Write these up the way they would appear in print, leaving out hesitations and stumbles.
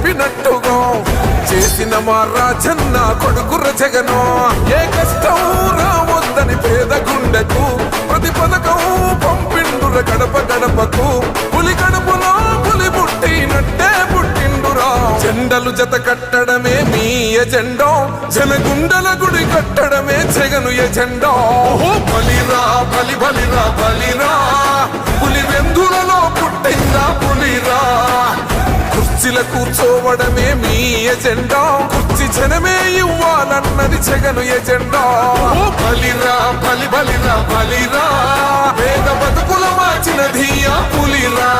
చెప్పినట్టుగా చేసిన మా రాజన్న కొడుకుర జగను. ఏ కష్టం రావద్దని పేద గుండెకు ప్రతి పథకం పంపిండుర గడప గడపకు. పులి గడపలో పులి పుట్టినట్టే పుట్టిండురా. జెండలు జత కట్టడమే మీ ఎజెండా, జనగుండల గుడి కట్టడమే జగను ఎజెండా. బలిరా బలి బలిరా బలిరా, పులి వెందులలో పుట్టిందా పులిరా. కుర్చీల కూర్చోవడమే మీ ఎజెండా, కుర్చీ జనమే ఇవ్వాలన్నది జగను ఎజెండా. బలిరా బలి బలిరా బలిరా, పేద బతుకుల మార్చినది ఆ పులిరా.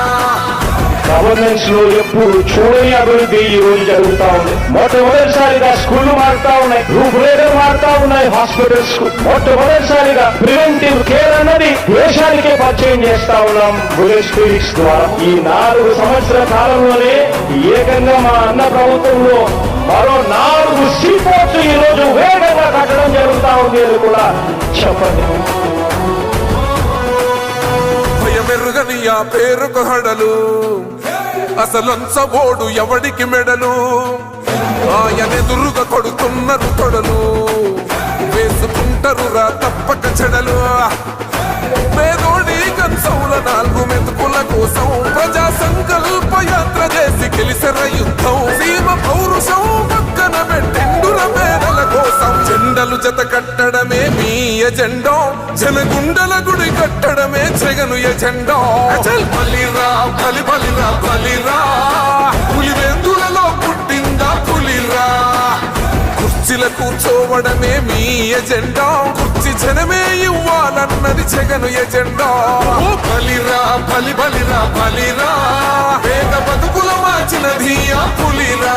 గవర్నెన్స్ లో ఎప్పుడు చూడని అభివృద్ధి ఈ రోజు జరుగుతా ఉంది. మొట్టమొదటిసారిగా స్కూళ్లు మారుతా ఉన్నాయి, రూపురేఖలు మారుతా ఉన్నాయి. హాస్పిటల్స్ మొట్టమొదటిసారిగా ప్రివెంటివ్ కేర్ అన్నది దేశానికే పరిచయం చేస్తా ఉన్నాం బుల్లెట్ స్పిరిట్స్ ద్వారా. ఈ 4 సంవత్సరాల కాలంలోనే ఏకంగా మా అన్న ప్రభుత్వంలో మరో 4 సీపోర్ట్స్ ఈ రోజు వేగంగా కట్టడం జరుగుతా ఉంది అని కూడా చెప్పండి. భయమెరుగని ఆ పేరుకు హడలు, అసలంచబోడు ఎవడికి మెడలు. ఆయనెదురుగా కొడుతున్నారు తొడలు, వేసుకుంటారు రా తప్పక చెడలు. పేదోడి కంచౌల 4 మెతుకుల కోసం ప్రజా సంకల్ప యాత్ర చేసి గెలిసెర యుద్ధం. సీమ పౌరుషం పక్కన పెట్టిండుర పేదల కోసం. జెండలు జత కట్టడమే మీ ఎజెండా, జనగుండల గుడి కట్టడమే జగను ఎజెండా. బలిరా బలి బలిరా బలిరా, పులి వెందులలో పుట్టిందా పులిరా. కుర్చీల కూర్చోవడమే మీ ఎజెండా, కుర్చీ జనమే ఇవ్వాలన్నది జగను ఎజెండా. బలిరా బలి బలిరా బలిరా, పేద బతుకుల మార్చినది ఆ పులిరా.